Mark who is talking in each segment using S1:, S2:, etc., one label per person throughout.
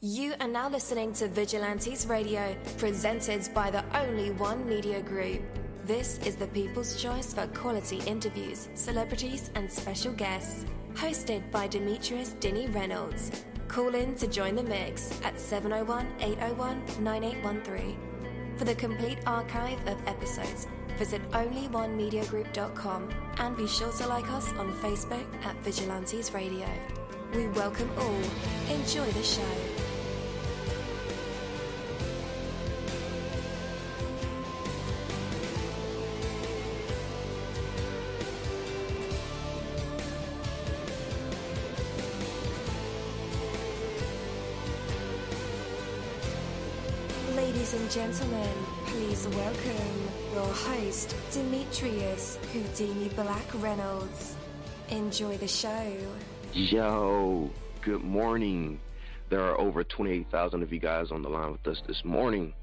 S1: You are now listening to Vigilantes Radio, presented by the Only One Media Group. This is the people's choice for quality interviews, celebrities and special guests. Hosted by Demetrius Dinny Reynolds. Call in to join the mix at 701-801-9813. For the complete archive of episodes, visit onlyonemediagroup.com and be sure to like us on Facebook at Vigilantes Radio. We welcome all. Enjoy the show. Ladies and gentlemen, please welcome your host, Demetrius Houdini Black Reynolds. Enjoy the show.
S2: Yo, good morning. There are over 28,000 of you guys on the line with us this morning.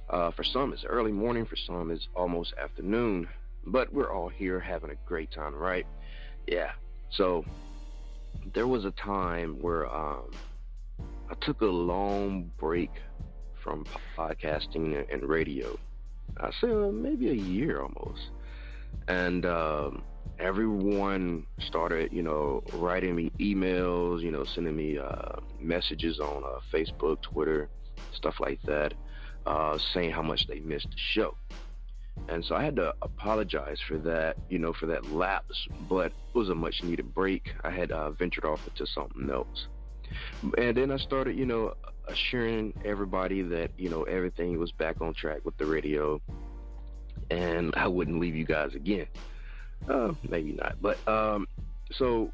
S2: For some, it's early morning. For some, it's almost afternoon. But we're all here having a great time, right? Yeah. So there was a time where I took a long break from podcasting and radio. I say maybe a year almost. And everyone started, writing me emails, sending me messages on Facebook, Twitter, stuff like that, saying how much they missed the show. And so I had to apologize for that, for that lapse, but it was a much needed break. I had ventured off into something else. And then I started, assuring everybody that, everything was back on track with the radio and I wouldn't leave you guys again. Maybe not. But so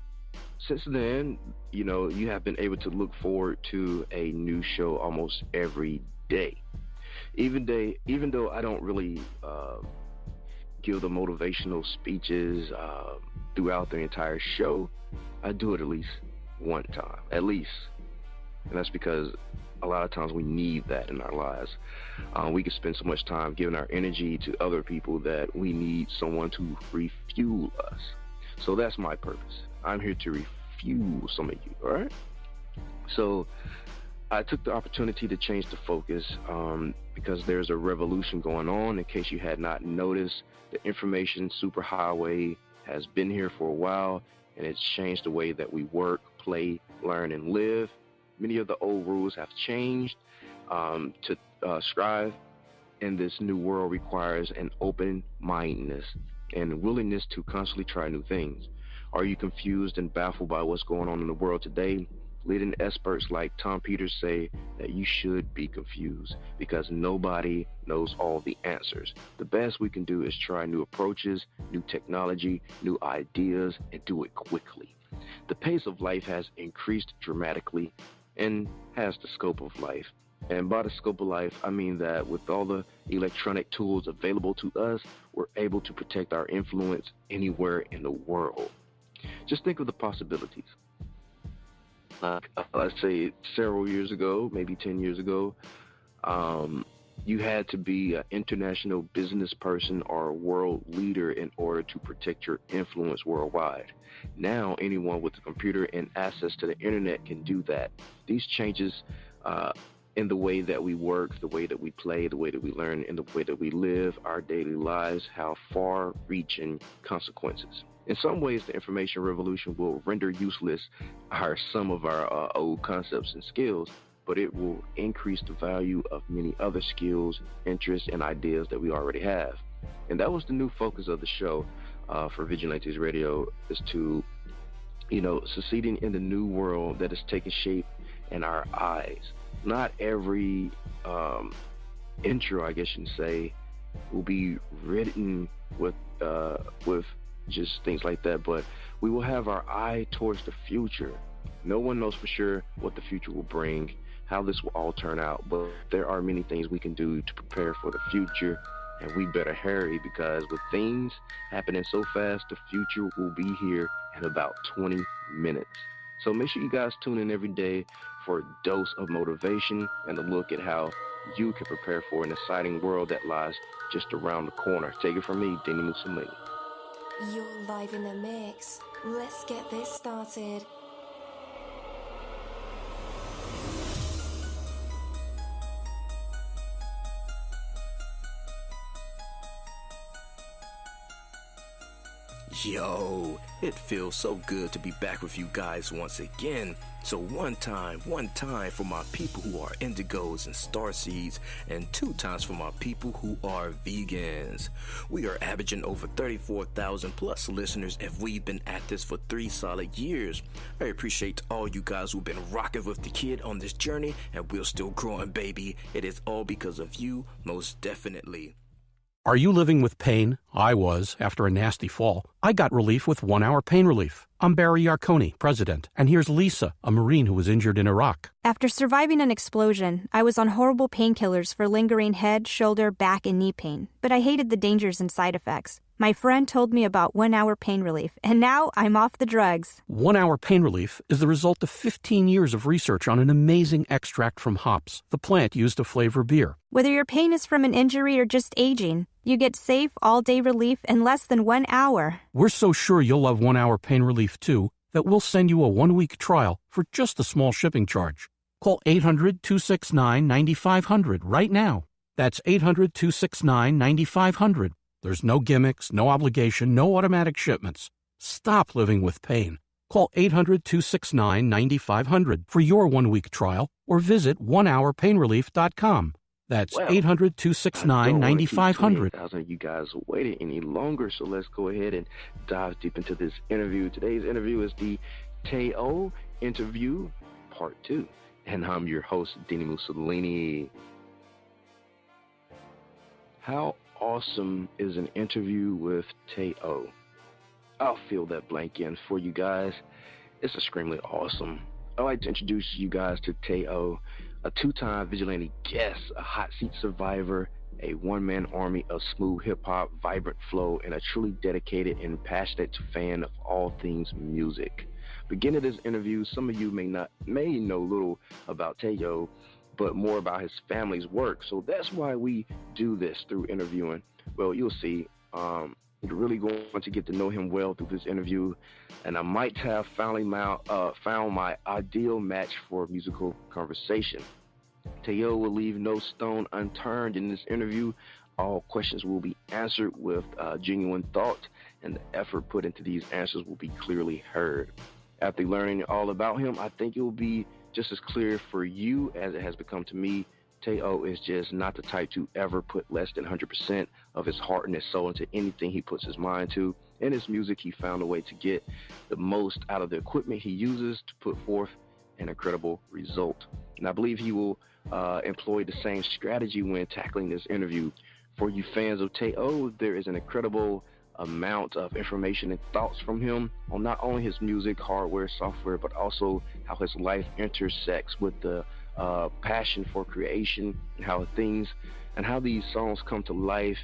S2: since then, you have been able to look forward to a new show almost every day. Even though I don't really give the motivational speeches throughout the entire show, I do it at least one time, at least. And that's because a lot of times we need that in our lives. We can spend so much time giving our energy to other people that we need someone to refuel us. So that's my purpose. I'm here to refuel some of you, all right? So I took the opportunity to change the focus because there's a revolution going on. In case you had not noticed, the information superhighway has been here for a while, and it's changed the way that we work, play, learn, and live. Many of the old rules have changed. To strive in this new world requires an open-mindedness and willingness to constantly try new things. Are you confused and baffled by what's going on in the world today? Leading experts like Tom Peters say that you should be confused because nobody knows all the answers. The best we can do is try new approaches, new technology, new ideas, and do it quickly. The pace of life has increased dramatically and has the scope of life. And by the scope of life, I mean that with all the electronic tools available to us, we're able to protect our influence anywhere in the world. Just think of the possibilities. Let's say several years ago, maybe 10 years ago, you had to be an international business person or a world leader in order to protect your influence worldwide. Now, anyone with a computer and access to the internet can do that. These changes in the way that we work, the way that we play, the way that we learn, and the way that we live our daily lives have far-reaching consequences. In some ways, the information revolution will render useless some of our old concepts and skills, but it will increase the value of many other skills, interests, and ideas that we already have. And that was the new focus of the show for Vigilantes Radio, is to, succeeding in the new world that is taking shape in our eyes. Not every intro, I guess you can say, will be written with just things like that, but we will have our eye towards the future. No one knows for sure what the future will bring, how this will all turn out, but there are many things we can do to prepare for the future, and we better hurry because with things happening so fast, the future will be here in about 20 minutes. So make sure you guys tune in every day for a dose of motivation and a look at how you can prepare for an exciting world that lies just around the corner. Take it from me, dini-mussolini.
S1: You're live in the mix. Let's get this started.
S3: Yo, it feels so good to be back with you guys once again. So one time for my people who are indigos and starseeds, and 2 times for my people who are vegans. We are averaging over 34,000 plus listeners, and we've been at this for 3 solid years. I appreciate all you guys who've been rocking with the kid on this journey, and we're still growing, baby. It is all because of you, most definitely.
S4: Are you living with pain? I was, after a nasty fall. I got relief with 1 Hour Pain Relief. I'm Barry Yarconi, president, and here's Lisa, a Marine who was injured in Iraq.
S5: After surviving an explosion, I was on horrible painkillers for lingering head, shoulder, back, and knee pain, but I hated the dangers and side effects. My friend told me about 1 Hour Pain Relief, and now I'm off the drugs.
S4: 1 Hour Pain Relief is the result of 15 years of research on an amazing extract from hops, the plant used to flavor beer.
S5: Whether your pain is from an injury or just aging, you get safe, all-day relief in less than 1 hour.
S4: We're so sure you'll love 1 Hour Pain Relief too that we'll send you a 1-week trial for just a small shipping charge. Call 800-269-9500 right now. That's 800-269-9500. There's no gimmicks, no obligation, no automatic shipments. Stop living with pain. Call 800-269-9500 for your 1-week trial or visit onehourpainrelief.com. That's 800-269-9500.
S2: Thousand of you guys waited any longer, so let's go ahead and dive deep into this interview. Today's interview is the Tao Interview Part 2, and I'm your host, dini-mussolini. How awesome is an interview with Tao? I'll fill that blank in for you guys. It's extremely awesome. I'd like to introduce you guys to Tao, a 2-time vigilante guest, a hot seat survivor, a one-man army of smooth hip-hop, vibrant flow, and a truly dedicated and passionate fan of all things music. Beginning this interview, some of you may know little about Tao, but more about his family's work. So that's why we do this through interviewing. Well, you'll see. You're really going to get to know him well through this interview, and I might have found my ideal match for musical conversation. Tao will leave no stone unturned in this interview. All questions will be answered with genuine thought, and the effort put into these answers will be clearly heard. After learning all about him, I think it will be just as clear for you as it has become to me. Tao is just not the type to ever put less than 100% of his heart and his soul into anything he puts his mind to. In his music, he found a way to get the most out of the equipment he uses to put forth an incredible result. And I believe he will employ the same strategy when tackling this interview. For you fans of Tao, there is an incredible amount of information and thoughts from him on not only his music, hardware, software, but also how his life intersects with the passion for creation and how these songs come to life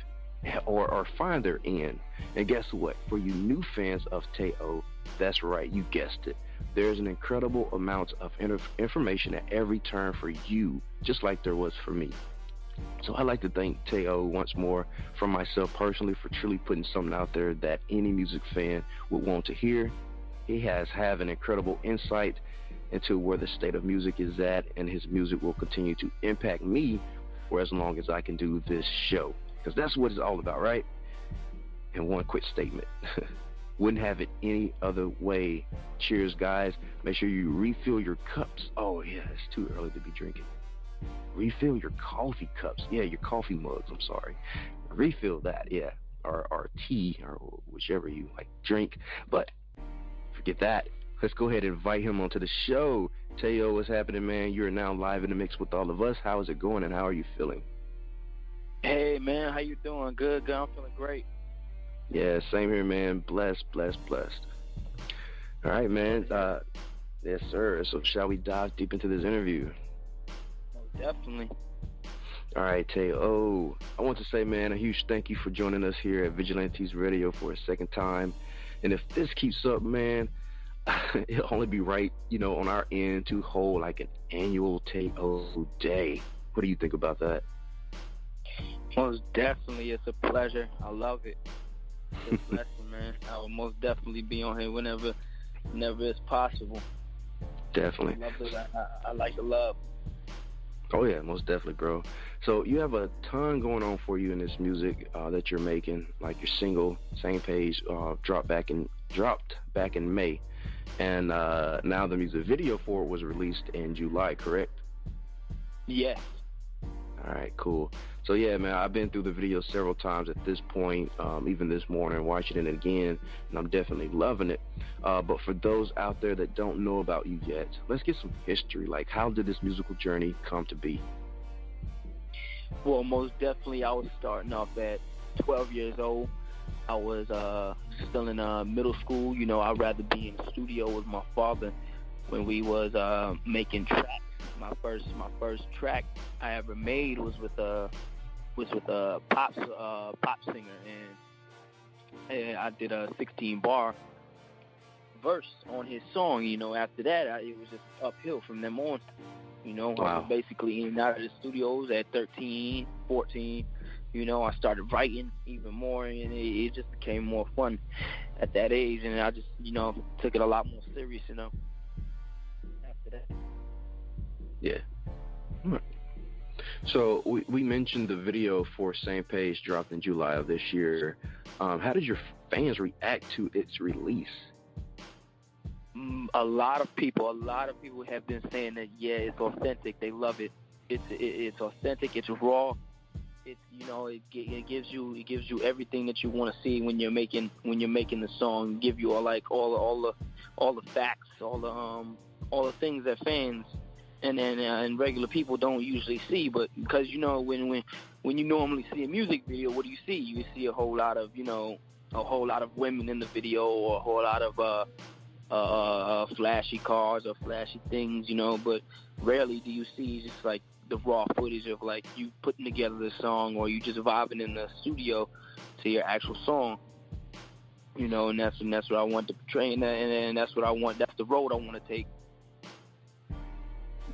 S2: or find their end. And guess what? For you new fans of Tao, that's right, you guessed it. There's an incredible amount of information at every turn for you, just like there was for me. So I'd like to thank Tao once more from myself personally for truly putting something out there that any music fan would want to hear. He has an incredible insight into where the state of music is at, and his music will continue to impact me for as long as I can do this show, because that's what it's all about, right? And one quick statement. Wouldn't have it any other way. Cheers, guys. Make sure you refill your cups. Oh, yeah, it's too early to be drinking. Refill your coffee cups. Yeah, your coffee mugs, I'm sorry. Refill that, yeah. Or tea, or whichever you like drink. But forget that. Let's go ahead and invite him onto the show. Tao, what's happening, man? You're now live in the mix with all of us. How is it going, and how are you feeling?
S6: Hey, man, how you doing? Good. I'm feeling great.
S2: Yeah, same here, man. Blessed. All right, man. Yes, sir. So shall we dive deep into this interview?
S6: Definitely.
S2: All right, Tao. I want to say, man, a huge thank you for joining us here at Vigilantes Radio for a second time. And if this keeps up, man, it'll only be right, on our end to hold like an annual Tao Day. What do you think about that?
S6: Most definitely. It's a pleasure. I love it. It's a blessing, man. I will most definitely be on here whenever it's possible.
S2: Definitely.
S6: I like the love.
S2: Oh yeah, most definitely, bro. So you have a ton going on for you in this music that you're making. Like your single, Same Page, dropped back in May, and now the music video for it was released in July. Correct?
S6: Yes.
S2: All right, cool. So yeah, man, I've been through the video several times at this point, even this morning, watching it again, and I'm definitely loving it. But for those out there that don't know about you yet, let's get some history. Like, how did this musical journey come to be?
S6: Well, most definitely, I was starting off at 12 years old. I was still in middle school. You know, I'd rather be in the studio with my father when we was making tracks. My first track I ever made was with a pop singer, and I did a 16-bar verse on his song. You know, after that, it was just uphill from them on. You know,
S2: wow.
S6: I was basically in and out of the studios at 13, 14. You know, I started writing even more, and it just became more fun at that age, and I just, you know, took it a lot more serious, you know, after that.
S2: Yeah. So we mentioned the video for Same Page dropped in July of this year. How did your fans react to its release?
S6: A lot of people have been saying that, yeah, it's authentic. They love it. It's authentic. It's raw. It's, you know, it gives you everything that you want to see when you're making the song. Give you all the facts, all the things that fans and regular people don't usually see. But because, you know, when you normally see a music video, what do you see? You see a whole lot of women in the video, or a whole lot of flashy cars or flashy things, you know, but rarely do you see just like the raw footage of like you putting together the song, or you just vibing in the studio to your actual song, you know. And that's what I want to portray, and that's what I want. That's the road I want to take.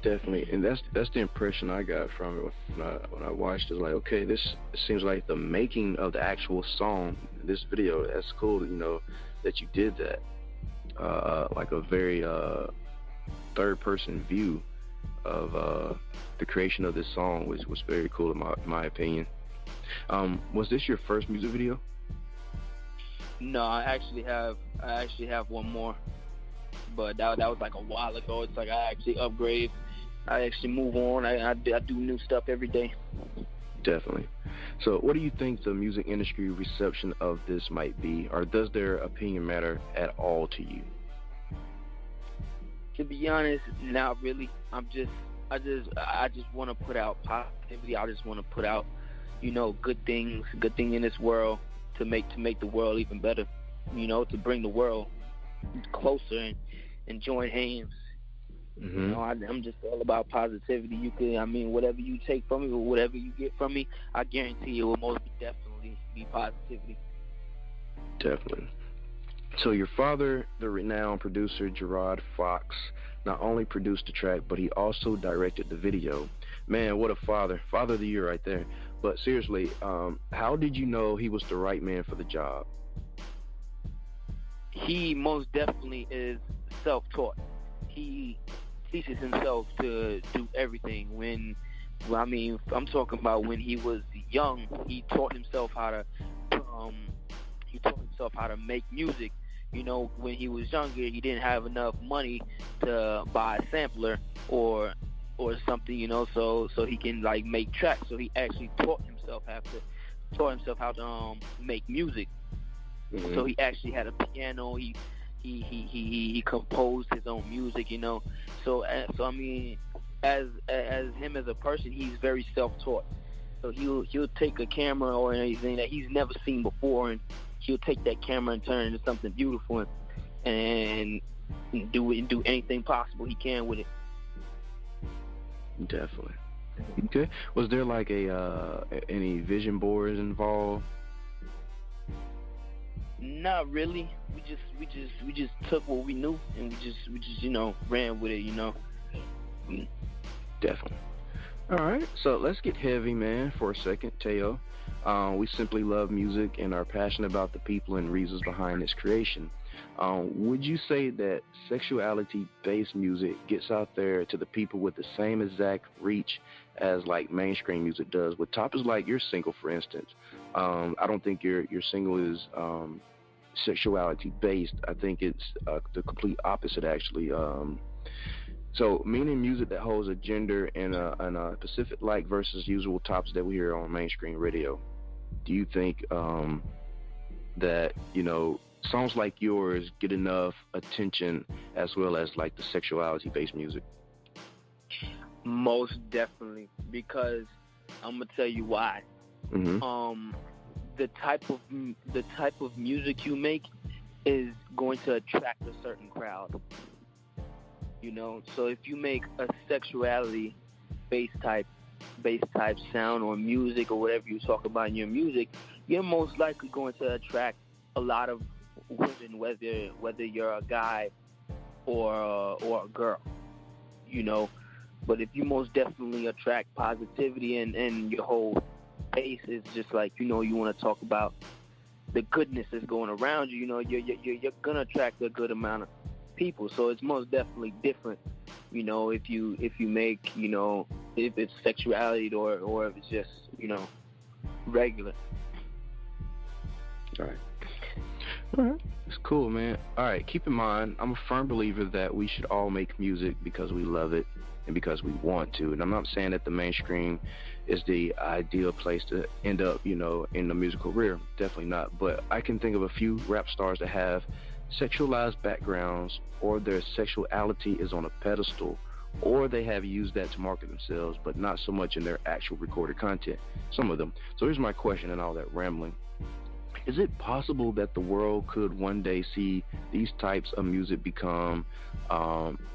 S2: Definitely, and that's the impression I got from it when I watched it. Like, okay, this seems like the making of the actual song. This video, that's cool, you know, that you did that. Like a very third-person view of the creation of this song was very cool in my opinion. Was this your first music video?
S6: No, I actually have one more, but that was like a while ago. It's like I actually upgrade. I actually move on. I do new stuff every day.
S2: Definitely. So what do you think the music industry reception of this might be, or does their opinion matter at all to you?
S6: To be honest, not really. I just want to put out positivity. I just want to put out, you know, good thing in this world to make the world even better. You know, to bring the world closer and join hands.
S2: Mm-hmm.
S6: You know, I'm just all about positivity. Whatever you take from me or whatever you get from me, I guarantee it will most definitely be positivity.
S2: Definitely. So your father, the renowned producer Gerard Fox, not only produced the track, but he also directed the video. Man, what a father. Father of the year right there. But seriously, how did you know he was the right man for the job?
S6: He most definitely is self-taught. He teaches himself to do everything. I'm talking about when he was young, he taught himself how to make music. You know, when he was younger, he didn't have enough money to buy a sampler or something, you know, so he can like make tracks. So he actually taught himself how to make music. Mm-hmm. So he actually had a piano. He composed his own music, you know. So I mean, as him as a person, he's very self-taught. So he'll take a camera or anything that he's never seen before, and he'll take that camera and turn it into something beautiful and do anything possible he can with it.
S2: Definitely. Okay. Was there like any vision boards involved?
S6: Not really. We just took what we knew and we just you know, ran with it, you know.
S2: Definitely. All right, so let's get heavy, man, for a second, Tao. We simply love music and are passionate about the people and reasons behind its creation. Would you say that sexuality-based music gets out there to the people with the same exact reach as like mainstream music does? With topics like your single, for instance, I don't think your single is sexuality-based. I think it's the complete opposite, actually. So, meaning music that holds a gender and a specific like versus usual topics that we hear on mainstream radio. Do you think that, songs like yours get enough attention as well as like the sexuality-based music?
S6: Most definitely, because I'm gonna tell you why.
S2: Mm-hmm.
S6: The type of music you make is going to attract a certain crowd. So if you make a sexuality based type sound or music or whatever you talk about in your music, you're most likely going to attract a lot of women, whether you're a guy or a girl, But if you most definitely attract positivity and your whole base is just like, you want to talk about the goodness that's going around you, you're going to attract a good amount of people. So it's most definitely different, if you make, if it's sexuality or if it's just, regular.
S2: All right. It's cool, man. All right, keep in mind, I'm a firm believer that we should all make music because we love it and because we want to. And I'm not saying that the mainstream is the ideal place to end up, in the musical career. Definitely not. But I can think of a few rap stars that have sexualized backgrounds, or their sexuality is on a pedestal, or they have used that to market themselves, but not so much in their actual recorded content. Some of them. So here's my question and all that rambling. Is it possible that the world could one day see these types of music become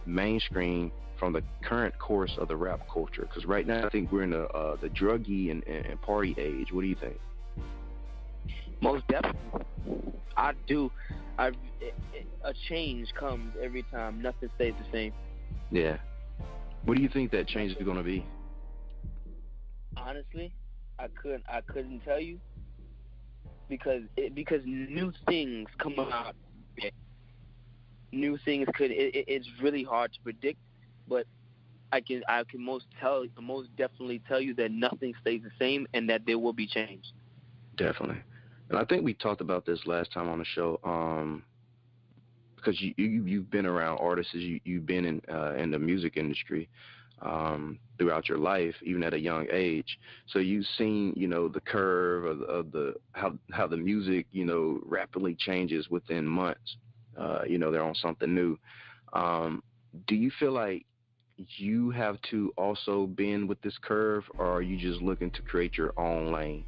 S2: mainstream from the current course of the rap culture? Because right now I think we're in the druggy and party age. What do you think?
S6: Most definitely. I do. A change comes every time. Nothing stays the same.
S2: Yeah. What do you think that change is going to be?
S6: Honestly, I couldn't tell you. Because new things come out. New things it's really hard to predict, but I can most definitely tell you that nothing stays the same and that there will be change.
S2: Definitely. And I think we talked about this last time on the show, because you've been around artists, you've been in the music industry throughout your life, even at a young age. So you've seen, the curve of the how the music, rapidly changes within months. They're on something new. Do you feel like you have to also bend with this curve, or are you just looking to create your own lane?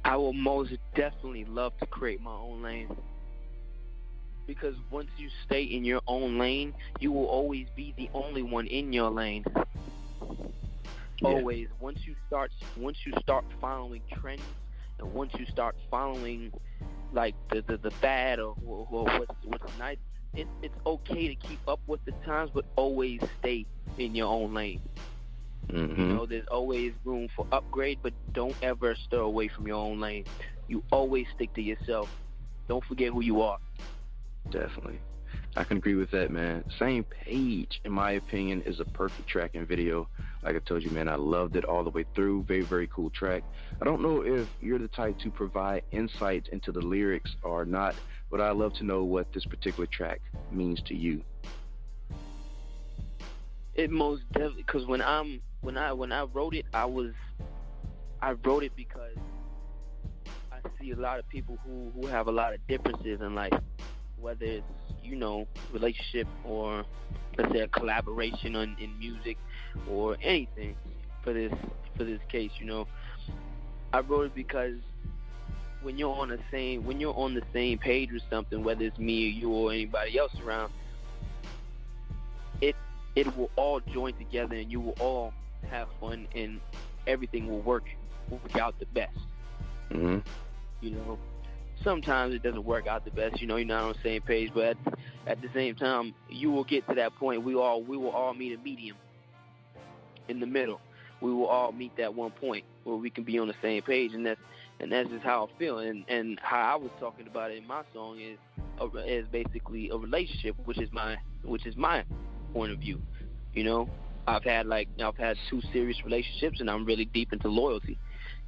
S6: I will most definitely love to create my own lane. Because once you stay in your own lane, you will always be the only one in your lane. Yeah. Always. Once you start following trends, and once you start following like the fad or what's nice, it's okay to keep up with the times, but always stay in your own lane.
S2: Mm-hmm.
S6: There's always room for upgrade, but don't ever stir away from your own lane. You always stick to yourself. Don't forget who you are.
S2: Definitely. I can agree with that, man. Same Page, in my opinion, is a perfect track and video. Like I told you, man, I loved it all the way through. Very, very cool track. I don't know if you're the type to provide insight into the lyrics or not, but I'd love to know what this particular track means to you.
S6: It most definitely, because when I wrote it, I wrote it because I see a lot of people who have a lot of differences in life, whether it's relationship or let's say a collaboration in music or anything. For this case, I wrote it because when you're on the same page with something, whether it's me or you or anybody else around, it will all join together and you will all have fun and everything will work out the best.
S2: Mm-hmm.
S6: Sometimes it doesn't work out the best, you're not on the same page, but at the same time, you will get to that point. We will all meet a medium in the middle. We will all meet that one point where we can be on the same page, and And that's just how I feel. And how I was talking about it in my song is basically a relationship, which is my point of view. You know, I've had 2 serious relationships, and I'm really deep into loyalty.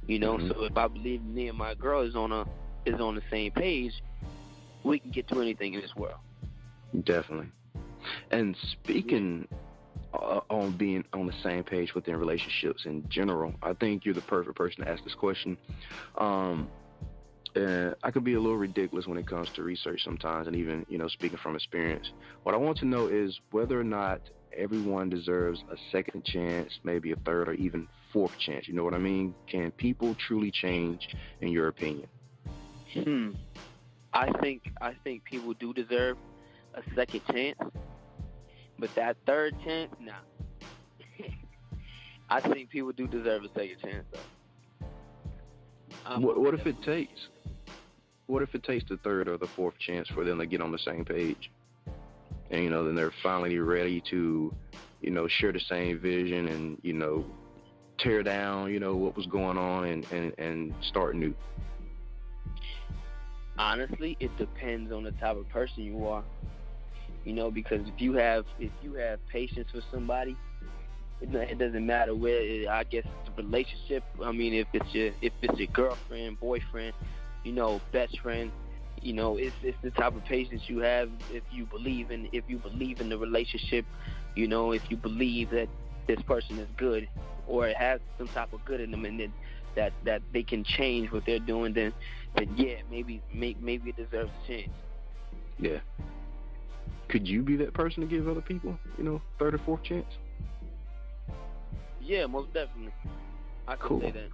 S6: You know, so if I believe me and my girl is on the same page, we can get to anything in this world.
S2: Definitely. And speaking on being on the same page within relationships in general, I think you're the perfect person to ask this question. I could be a little ridiculous when it comes to research sometimes, and even, you know, speaking from experience. What I want to know is whether or not everyone deserves a second chance, maybe a third or even fourth chance. You know what I mean? Can people truly change, in your opinion?
S6: I think people do deserve a second chance, but that third chance, nah. I think people do deserve a second chance, though.
S2: What if it takes the third or the fourth chance for them to get on the same page? And, you know, then they're finally ready to, you know, share the same vision and, you know, tear down, you know, what was going on and start new.
S6: Honestly, it depends on the type of person you are. You know, because if you have patience for somebody, it doesn't matter where. I guess the relationship. I mean, if it's your girlfriend, boyfriend, you know, best friend, you know, it's the type of patience you have if you believe in the relationship. You know, if you believe that this person is good or it has some type of good in them, and that they can change what they're doing, then yeah, maybe it deserves a chance.
S2: Yeah. Could you be that person to give other people, you know, third or fourth chance?
S6: Yeah, most definitely. I can say that.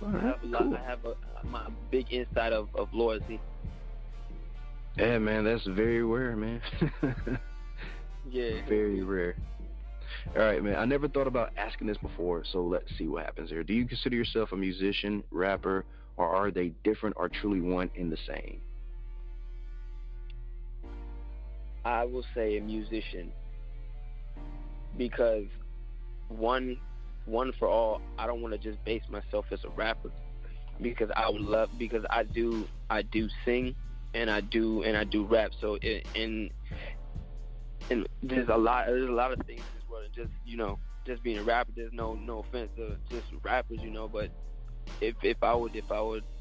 S2: All right,
S6: I have my big insight of loyalty.
S2: Yeah, man, that's very rare, man.
S6: Yeah.
S2: Very rare. All right, man, I never thought about asking this before, so let's see what happens here. Do you consider yourself a musician, rapper, or are they different or truly one and the same?
S6: I will say a musician, because one for all, I don't want to just base myself as a rapper, because I do sing and I do rap. So and there's a lot of things in this world, and just, you know, just being a rapper, there's no offense to just rappers, you know, but if I would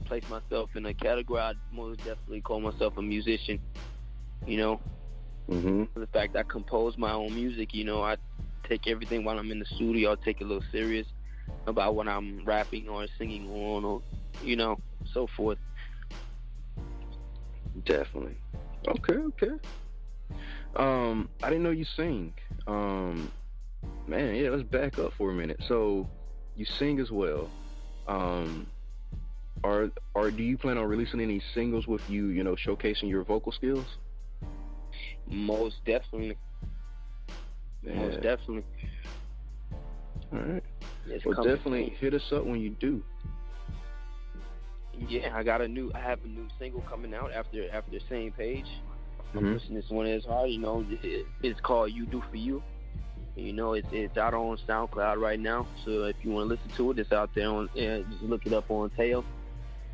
S6: place myself in a category, I'd most definitely call myself a musician, you know. The fact I compose my own music, you know, I take everything while I'm in the studio. I take it a little serious about what I'm rapping or singing on, or, you know, so forth.
S2: Definitely. Okay. I didn't know you sing. Man, yeah, let's back up for a minute. So, you sing as well. Do you plan on releasing any singles with you, you know, showcasing your vocal skills?
S6: Most definitely.
S2: Yeah.
S6: Most definitely.
S2: All right.
S6: Well,
S2: definitely hit us up when you do.
S6: Yeah, I have a new single coming out after Same Page. I'm pushing this one as hard. You know, it's called "You Do For You." You know, it's out on SoundCloud right now. So if you want to listen to it, it's out there on. Just look it up on Tao.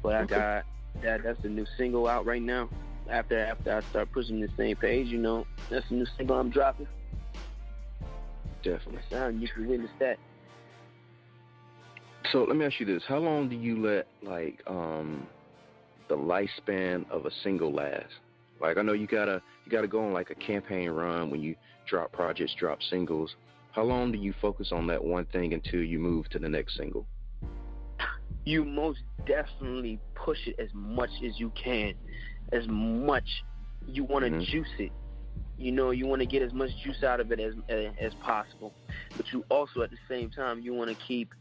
S6: But I got that's the new single out right now. After I start pushing the Same Page, you know, that's the new single I'm dropping.
S2: Definitely.
S6: You can witness that.
S2: So let me ask you this: how long do you let the lifespan of a single last? Like, I know you gotta go on like a campaign run when you drop projects, drop singles. How long do you focus on that one thing until you move to the next single?
S6: You most definitely push it as much as you can. As much you want to juice it, you know, you want to get as much juice out of it as possible. But you also, at the same time, you want to keep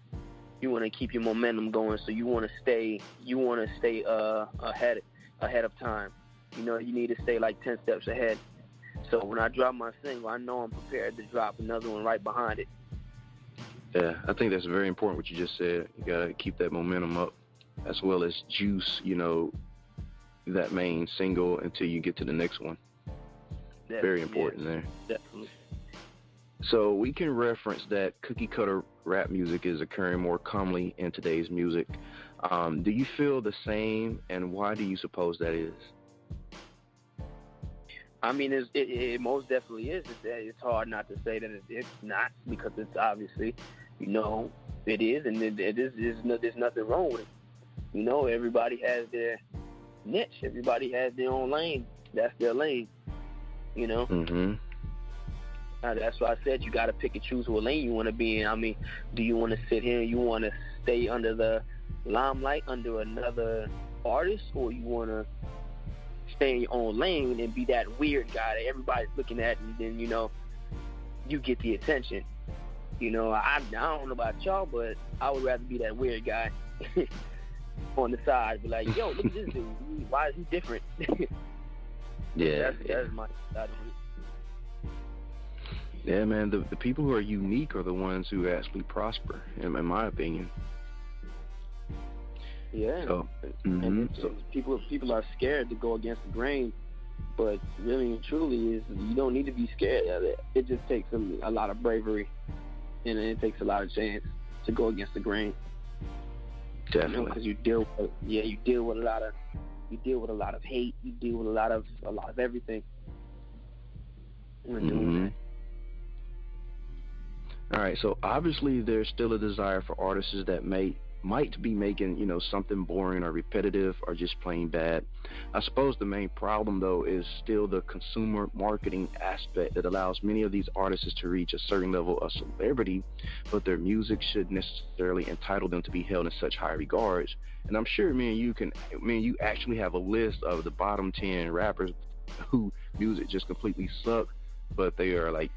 S6: your momentum going. So you want to stay ahead of time. You know, you need to stay like 10 steps ahead. So when I drop my single, I know I'm prepared to drop another one right behind it.
S2: Yeah, I think that's very important what you just said. You gotta keep that momentum up, as well as juice, you know, that main single until you get to the next one.
S6: Definitely,
S2: very important there.
S6: Definitely.
S2: So we can reference that cookie cutter rap music is occurring more commonly in today's music. Do you feel the same, and why do you suppose that is?
S6: I mean, it most definitely is. It's hard not to say that it's not, because it's obviously, it is, and there's nothing wrong with it. Everybody has their niche. Everybody has their own lane. That's their lane.
S2: Mm-hmm.
S6: That's why I said you got to pick and choose what lane you want to be in. I mean, do you want to sit here and you want to stay under the limelight under another artist, or you want to stay in your own lane and be that weird guy that everybody's looking at, and then, you get the attention? I don't know about y'all, but I would rather be that weird guy on the side. Be like, yo, look at this dude. Why is he different?
S2: Yeah.
S6: That's my side on it.
S2: Yeah, man, the people who are unique are the ones who actually prosper, in my opinion.
S6: Yeah.
S2: So,
S6: and people are scared to go against the grain, but really and truly is you don't need to be scared of it. It just takes a lot of bravery, and it takes a lot of chance to go against the grain.
S2: Definitely.
S6: Because you deal with a lot of hate, you deal with a lot of everything when doing that.
S2: All right, so obviously there's still a desire for artists that might be making, something boring or repetitive or just plain bad. I suppose the main problem, though, is still the consumer marketing aspect that allows many of these artists to reach a certain level of celebrity, but their music shouldn't necessarily entitle them to be held in such high regards. And I'm sure, you actually have a list of the bottom 10 rappers who music just completely suck, but they are like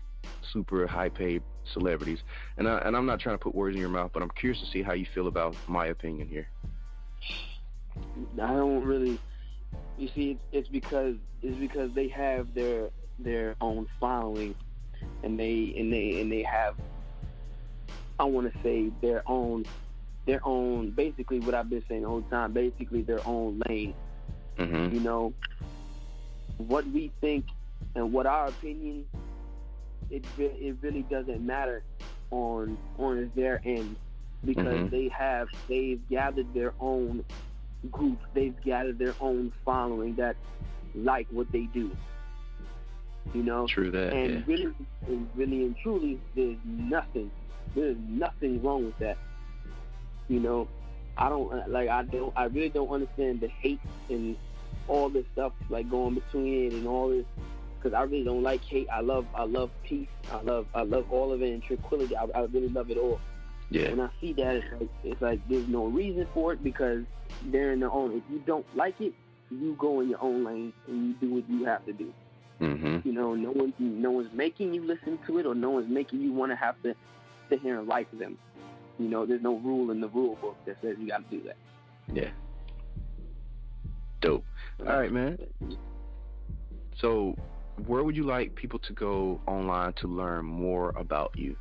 S2: super high-paid celebrities. And I'm not trying to put words in your mouth, but I'm curious to see how you feel about my opinion here.
S6: I don't really. You see, it's because they have their own following, and they have, I want to say, their own basically what I've been saying the whole time, basically their own lane.
S2: Mm-hmm.
S6: What we think and what our opinion, it really doesn't matter on their end, because they've gathered their own group, they've gathered their own following that like what they do.
S2: True that.
S6: And
S2: yeah.
S6: really and truly, there's nothing wrong with that. I really don't understand the hate and all this stuff like going between it and all this, because I really don't like hate. I love peace. I love all of it, and tranquility. I really love it all.
S2: Yeah.
S6: When I see that, it's like there's no reason for it, because they're in their own. If you don't like it, you go in your own lane and you do what you have to do.
S2: Mm-hmm.
S6: No one's making you listen to it, or no one's making you want to have to sit here and like them. There's no rule in the rule book that says you got to do that.
S2: Yeah. Dope. All right, man. So, where would you like people to go online to learn more about you?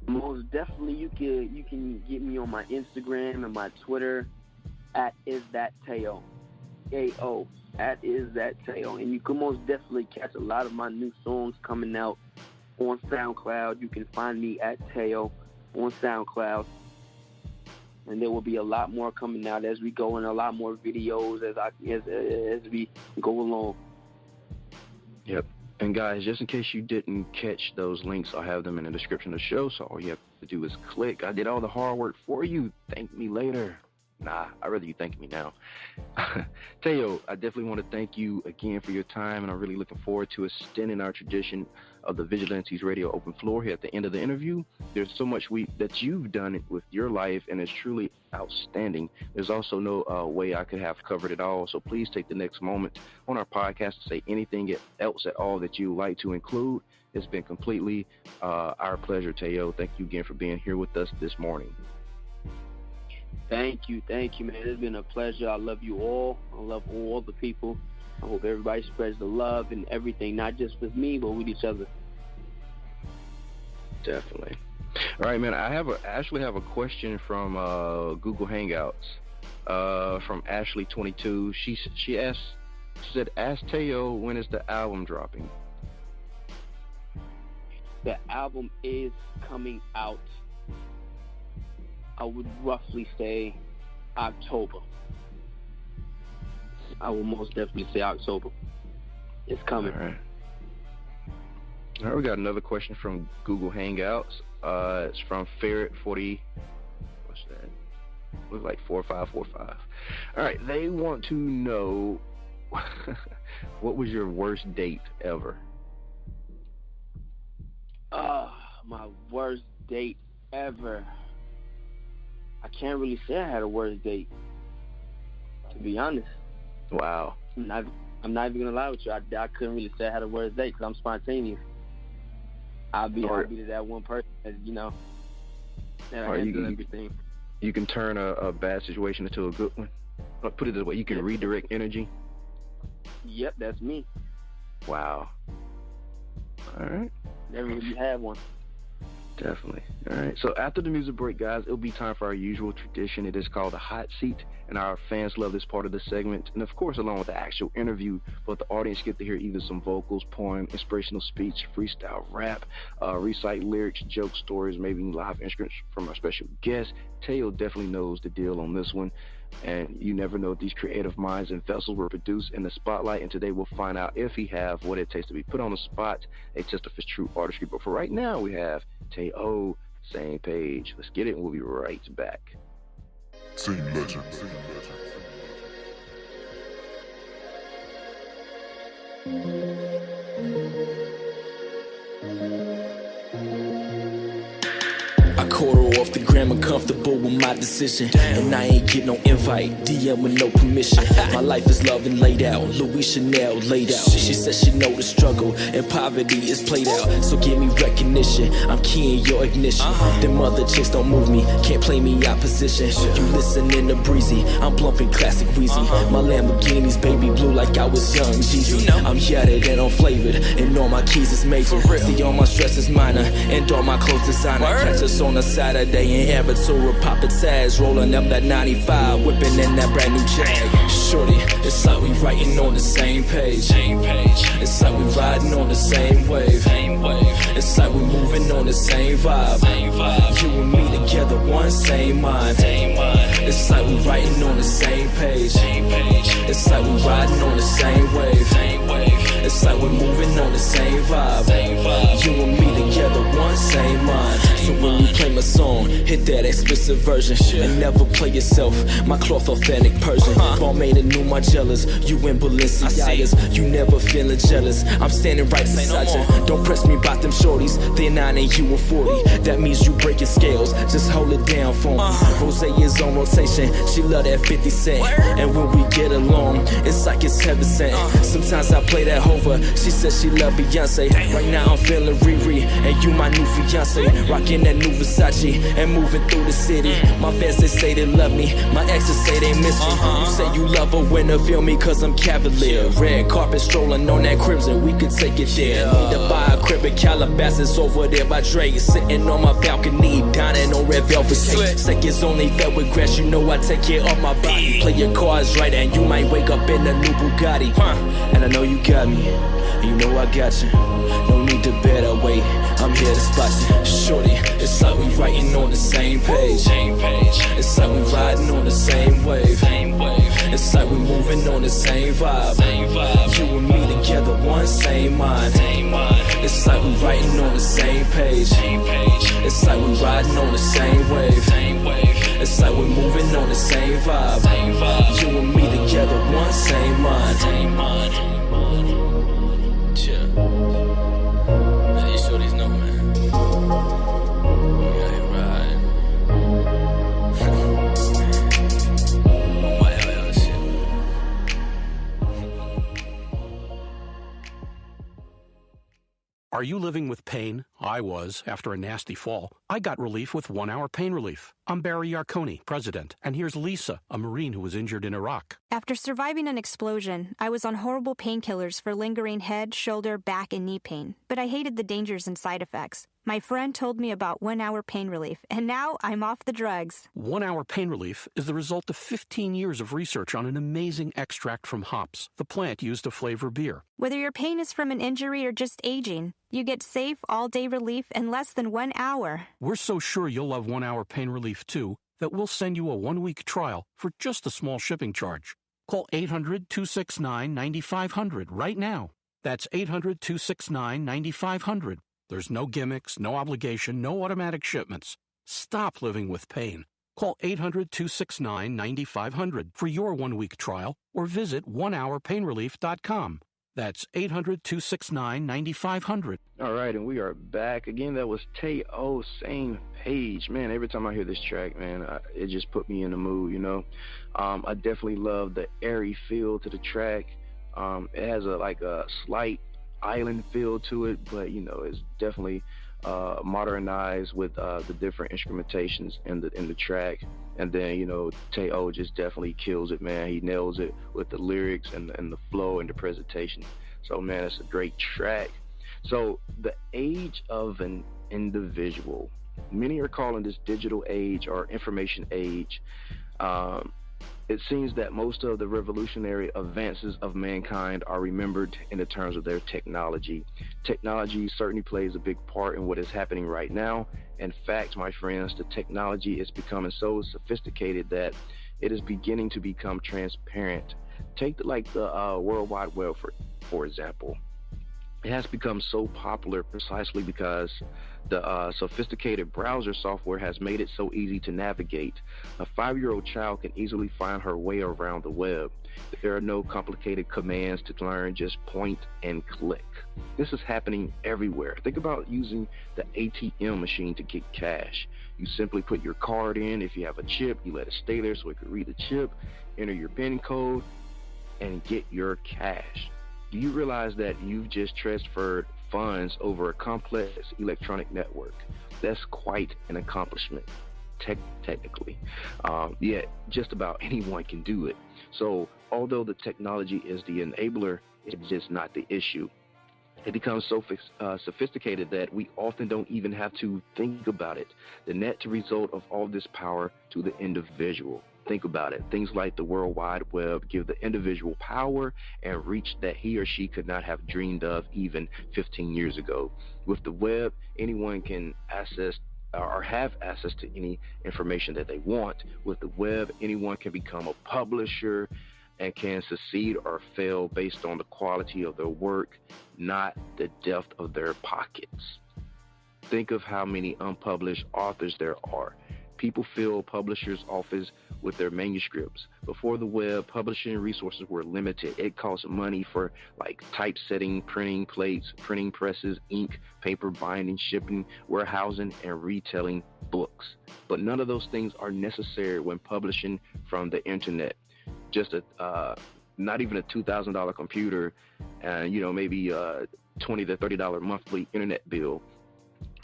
S6: Most definitely, you can get me on my Instagram and my Twitter at is-that-tao, A-O, at is-that-tao. And you can most definitely catch a lot of my new songs coming out on SoundCloud. You can find me at Tao on SoundCloud. And there will be a lot more coming out as we go, and a lot more videos as we go along.
S2: Yep. And guys, just in case you didn't catch those links, I'll have them in the description of the show. So all you have to do is click. I did all the hard work for you. Thank me later. Nah, I'd rather you thank me now. Tao, I definitely want to thank you again for your time, and I'm really looking forward to extending our tradition of the Vigilantes Radio Open Floor here at the end of the interview. There's so much that you've done with your life, and it's truly outstanding. There's also no way I could have covered it all, so please take the next moment on our podcast to say anything else at all that you would like to include. It's been completely our pleasure, Tao. Thank you again for being here with us this morning.
S6: Thank you, man. It's been a pleasure. I love you all. I love all the people. I hope everybody spreads the love and everything, not just with me, but with each other.
S2: Definitely. All right, man. I actually have a question from Google Hangouts from Ashley22. She said, "Ask Tao, when is the album dropping?"
S6: The album is coming out, I would roughly say October. I will most definitely say October. It's coming.
S2: All right, we got another question from Google Hangouts. It's from Ferret40. What's that? Looks like 4545. All right, they want to know what was your worst date ever?
S6: My worst date ever. I can't really say I had a worst date, to be honest.
S2: Wow.
S6: I'm not even gonna lie with you. I couldn't really say I had a worst date because I'm spontaneous. I'll be that one person that that I handle everything.
S2: You can turn a bad situation into a good one. Put it this way, you can redirect energy.
S6: Yep, that's me.
S2: Wow. All right.
S6: Never really had one.
S2: Definitely. All right. So after the music break, guys, it'll be time for our usual tradition. It is called the hot seat, and our fans love this part of the segment. And of course, along with the actual interview, but the audience get to hear either some vocals, poem, inspirational speech, freestyle rap, recite lyrics, joke stories, maybe live instruments from our special guest. Tao definitely knows the deal on this one. And you never know if these creative minds and vessels were produced in the spotlight, and today we'll find out if he have what it takes to be put on the spot, a test of his true artistry. But for right now, we have Tao, Same Page. Let's get it, and we'll be right back.
S7: Same legend.
S8: I caught her off the gram and comfortable with my decision. And I ain't get no invite, DM with no permission. My life is love and laid out, Louis Chanel laid out. She says she know the struggle and poverty is played out. So give me recognition, I'm keying your ignition. Them other chicks don't move me, can't play me opposition. You listening to Breezy, I'm plumping classic Weezy. My Lamborghini's baby blue like I was young Jeezy. I'm yatted and I'm flavored, and all my keys is major. See, all my stress is minor, and all my clothes designer. Catch us on a Saturday in Aventura, poppin' tags, rolling up that 95, whipping in that brand new Jag. Shorty, it's like we writing on the same page. It's like we riding on the same wave. It's like we moving on the same vibe. You and me together, one same mind. It's like we writing on the same page. It's like we riding on the same wave. It's like we're moving on the same vibe. You and me together, one same mind. So when you play my song, hit that explicit version and never play yourself. My cloth authentic Persian. Balmain and new Margellas, you in Balenciagas. You never feeling jealous. I'm standing right beside you. Don't press me about them shorties. They're 9 and you a 40. That means you breaking scales. Just hold it down for me. Rose is on rotation. She love that 50 cent. And when we get along, it's like it's heaven sent. Sometimes I play that Hova. She says she love Beyonce. Right now I'm feeling Riri, and you my new fiance. Rocking that new Versace and moving through the city. My fans, they say they love me. My exes say they miss me. You say you love a winner, feel me, cause I'm cavalier. Red carpet strolling on that crimson, we could take it there. Need to buy a crib in Calabasas over there by Dre. Sitting on my balcony, dining on red velvet cake. Seconds only fed with grass, you know I take care of my body. Play your cards right and you might wake up in a new Bugatti. And I know you got me, and you know I got you. No need to better wait, I'm here to spot you. Shorty, it's like we writing on the same page. It's like we riding on the same wave. It's like we moving on the same vibe. You and me together, one same mind. It's like we writing on the same page. It's like we riding on the same wave. It's like we're moving on the same vibe. You and me together, one same mind. Yeah. Now these shorties know, man. We out here riding. My hell shit.
S4: Are you living with pain? I was, after a nasty fall. I got relief with 1 hour pain relief. I'm Barry Yarconi, president, and here's Lisa, a Marine who was injured in Iraq.
S5: After surviving an explosion, I was on horrible painkillers for lingering head, shoulder, back, and knee pain. But I hated the dangers and side effects. My friend told me about 1 hour pain relief, and now I'm off the drugs.
S4: 1 hour pain relief is the result of 15 years of research on an amazing extract from hops, the plant used to flavor beer.
S5: Whether your pain is from an injury or just aging, you get safe all-day pain-free relief in less than 1 hour.
S4: We're so sure you'll love 1 Hour Pain Relief too that we'll send you a 1-week trial for just a small shipping charge. Call 800-269-9500 right now. That's 800-269-9500. There's no gimmicks, no obligation, no automatic shipments. Stop living with pain. Call 800-269-9500 for your 1-week trial or visit onehourpainrelief.com. That's 800-269-9500.
S2: All right, and we are back. Again, that was Tao, Same Page. Man, every time I hear this track, man, it just put me in the mood, you know. I definitely love the airy feel to the track. It has a slight island feel to it, but, you know, it's definitely modernized with the different instrumentations in the track. And then, you know, Tao just definitely kills it, man. He nails it with the lyrics and the flow and the presentation. So, man, it's a great track. So, the age of an individual. Many are calling this digital age or information age. It seems that most of the revolutionary advances of mankind are remembered in the terms of their technology. Technology certainly plays a big part in what is happening right now. In fact, my friends, the technology is becoming so sophisticated that it is beginning to become transparent. Take the World Wide Web, for example. It has become so popular precisely because the sophisticated browser software has made it so easy to navigate. A 5-year-old child can easily find her way around the web. There are no complicated commands to learn, just point and click. This is happening everywhere. Think about using the ATM machine to get cash. You simply put your card in. If you have a chip, you let it stay there so it can read the chip, enter your PIN code, and get your cash. Do you realize that you've just transferred funds over a complex electronic network? That's quite an accomplishment, technically. Yet, just about anyone can do it. So, although the technology is the enabler, it's just not the issue. It becomes so sophisticated that we often don't even have to think about it. The net result of all this power to the individual. Think about it. Things like the World Wide Web give the individual power and reach that he or she could not have dreamed of even 15 years ago. With the web, anyone can access or have access to any information that they want. With the web, anyone can become a publisher and can succeed or fail based on the quality of their work, not the depth of their pockets. Think of how many unpublished authors there are. People fill publishers' office with their manuscripts. Before the web, publishing resources were limited. It cost money for typesetting, printing plates, printing presses, ink, paper binding, shipping, warehousing, and retailing books. But none of those things are necessary when publishing from the internet. Just not even a $2,000 computer and, maybe a $20 to $30 monthly internet bill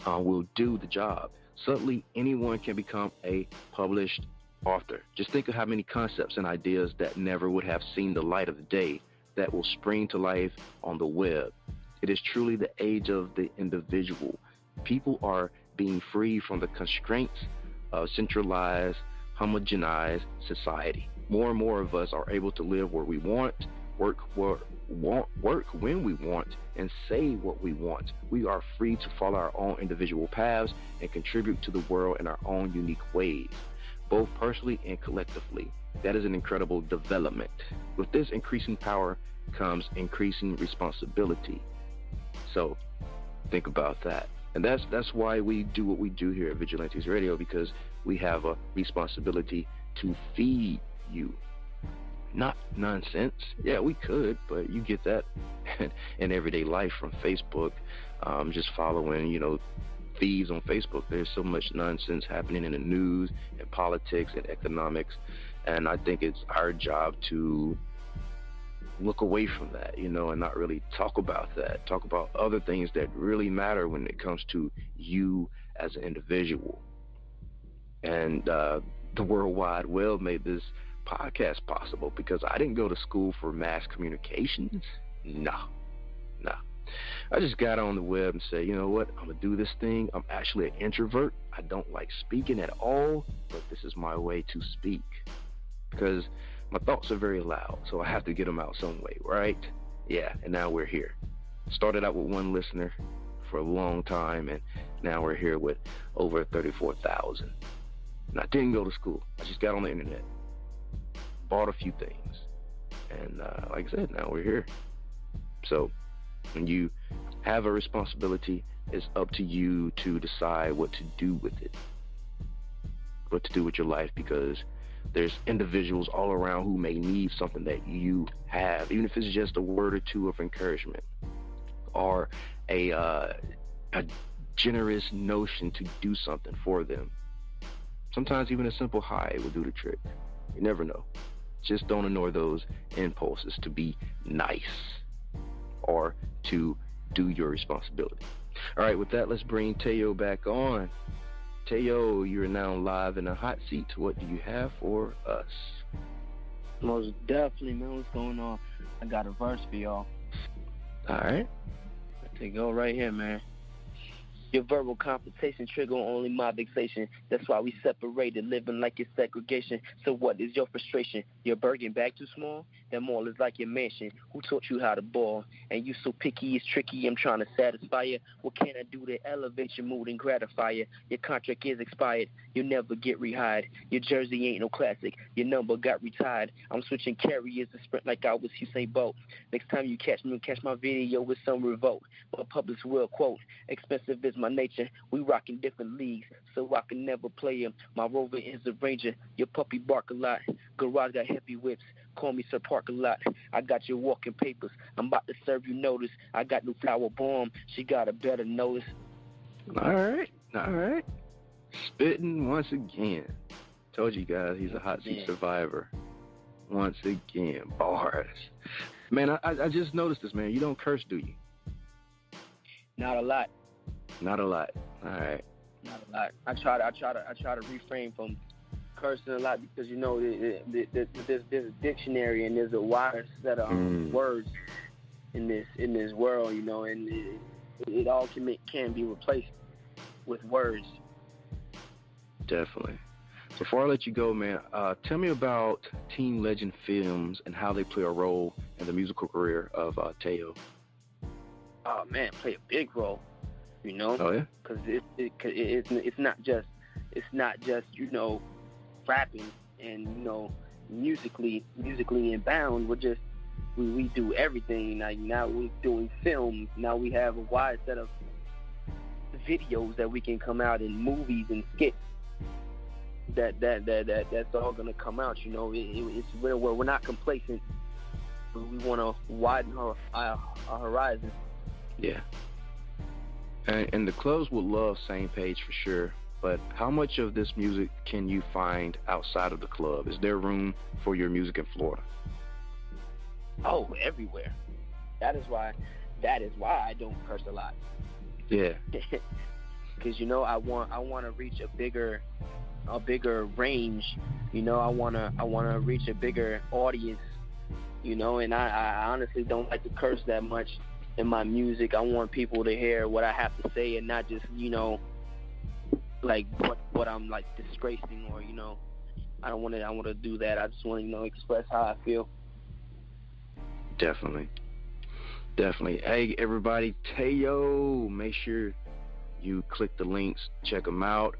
S2: will do the job. Suddenly, anyone can become a published author. Just think of how many concepts and ideas that never would have seen the light of the day that will spring to life on the web. It is truly the age of the individual. People are being freed from the constraints of centralized, homogenized society. More and more of us are able to live where we want, work when we want, and say what we want. We are free to follow our own individual paths and contribute to the world in our own unique ways, both personally and collectively. That is an incredible development. With this increasing power comes increasing responsibility. So think about that. And that's why we do what we do here at Vigilantes Radio, because we have a responsibility to feed you. Not nonsense. Yeah, we could, but you get that in everyday life from Facebook. Just following, feeds on Facebook. There's so much nonsense happening in the news and politics and economics. And I think it's our job to look away from that, and not really talk about that. Talk about other things that really matter when it comes to you as an individual. And the World Wide Web made this podcast possible because I didn't go to school for mass communications. No. I just got on the web and said, you know what, I'm gonna do this thing. I'm actually an introvert. I don't like speaking at all, but this is my way to speak because my thoughts are very loud, so I have to get them out some way, right? Yeah, and now we're here. Started out with one listener for a long time, and now we're here with over 34,000. And I didn't go to school. I just got on the internet, bought a few things, and like I said, now we're here. So when you have a responsibility, it's up to you to decide what to do with it, what to do with your life, because there's individuals all around who may need something that you have, even if it's just a word or two of encouragement or a generous notion to do something for them. Sometimes even a simple hi will do the trick. You never know. Just don't ignore those impulses to be nice or to do your responsibility. All right, with that, let's bring Tao back on. Tao, you're now live in a hot seat. What do you have for us?
S6: Most definitely, man. What's going on? I got a verse for y'all.
S2: All right.
S6: Let's go right here, man. Your verbal confrontation trigger only my vexation. That's why we separated, living like it's segregation. So what is your frustration? Your Birkin bag too small? That mall is like your mansion. Who taught you how to ball? And you so picky, it's tricky. I'm trying to satisfy you. What can I do to elevate your mood and gratify you? Your contract is expired. You'll never get rehired. Your jersey ain't no classic. Your number got retired. I'm switching carriers to sprint like I was Usain Bolt. Next time you catch me, catch my video with some revolt. But Publix will quote, expensive is my nature. We rockin' different leagues, so I can never play him. My Rover is a Ranger. Your puppy bark a lot. Garage got heavy whips. Call me Sir Park a lot. I got your walking papers. I'm about to serve you notice. I got new flower bomb. She got a better notice.
S2: All right. Spitting once again. Told you guys he's a hot seat survivor. Once again, bars. Man, I just noticed this, man. You don't curse, do you?
S6: Not a lot.
S2: Not a lot. All right.
S6: Not a lot. I try to refrain from cursing a lot because there's a dictionary and there's a wide set of words in this world, and it all can be replaced with words.
S2: Definitely. Before I let you go, man, tell me about Teen Legend Films and how they play a role in the musical career of Tao.
S6: Oh man, play a big role.
S2: Oh yeah.
S6: Because it's not just rapping and musically inbound. We do everything. Like now we're doing film. Now we have a wide set of videos that we can come out in, movies and skits. That's all gonna come out. It's where we're not complacent. We want to widen our horizon.
S2: Yeah. And the clubs would love Same Page for sure, but how much of this music can you find outside of the club? Is there room for your music in Florida?
S6: Oh, everywhere. That is why I don't curse a lot.
S2: Yeah.
S6: Because I want to reach a bigger range. I want to reach a bigger audience. And I honestly don't like to curse that much in my music. I want people to hear what I have to say and not just, like what I'm like disgracing or, I want to do that. I just want to, express how I feel.
S2: Definitely. Hey, everybody, Tao, make sure you click the links, check them out.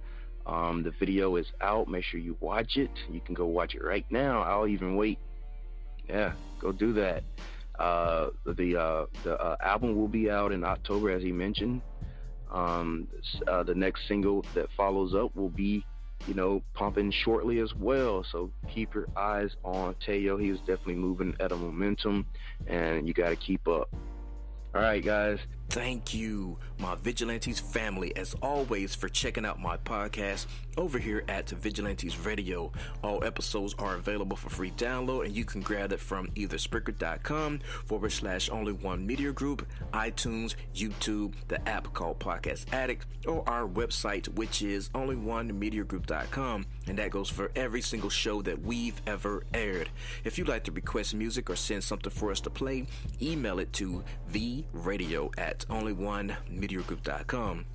S2: The video is out. Make sure you watch it. You can go watch it right now. I'll even wait. Yeah, go do that. The album will be out in October, as he mentioned. The next single that follows up will be, pumping shortly as well. So keep your eyes on Tao. He is definitely moving at a momentum, and you got to keep up. All right, guys.
S3: Thank you, my Vigilantes family, as always, for checking out my podcast over here at Vigilantes Radio. All episodes are available for free download, and you can grab it from either Spreaker.com/Only1Media Group, iTunes, YouTube, the app called Podcast Addict, or our website, which is only1mediagroup.com, and that goes for every single show that we've ever aired. If you'd like to request music or send something for us to play, email it to vradio@only1mediagroup.com.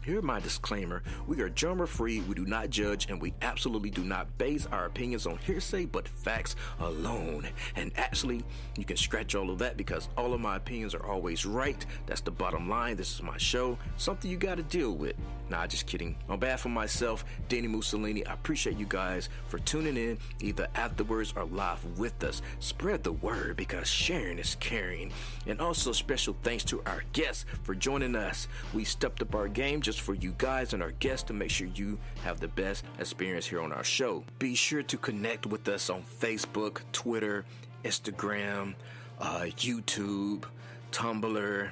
S3: Here's my disclaimer. We are genre-free, we do not judge, and we absolutely do not base our opinions on hearsay but facts alone. And actually, you can scratch all of that because all of my opinions are always right. That's the bottom line. This is my show. Something you got to deal with. Nah, just kidding. On behalf of myself, Dini-Mussolini, I appreciate you guys for tuning in either afterwards or live with us. Spread the word because sharing is caring. And also special thanks to our guests for joining us. We stepped up our game just for you guys and our guests to make sure you have the best experience here on our show. Be sure to connect with us on Facebook, Twitter, Instagram, YouTube, Tumblr.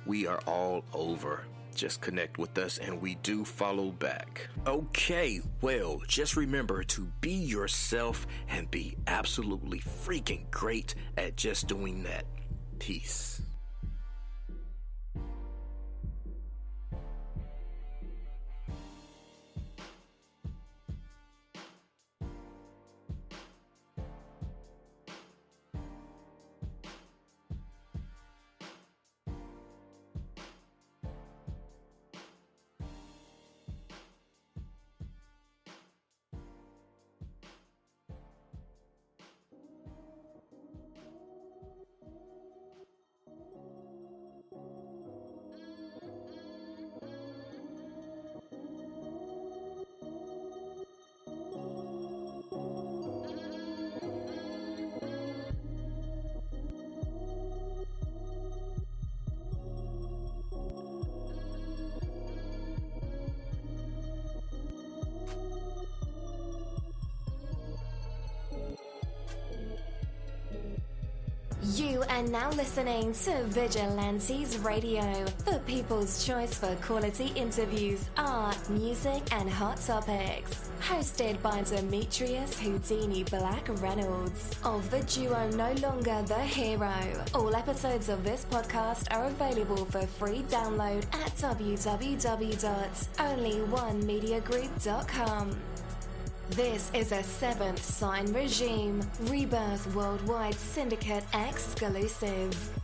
S3: We are all over. Just connect with us and we do follow back. Okay, well, just remember to be yourself and be absolutely freaking great at just doing that. Peace.
S1: You are now listening to Vigilantes Radio, the people's choice for quality interviews, art, music, and hot topics. Hosted by Demetrius Houdini Black Reynolds of the duo No Longer the Hero. All episodes of this podcast are available for free download at www.onlyonemediagroup.com. This is a Seventh Sign Regime Rebirth Worldwide Syndicate exclusive.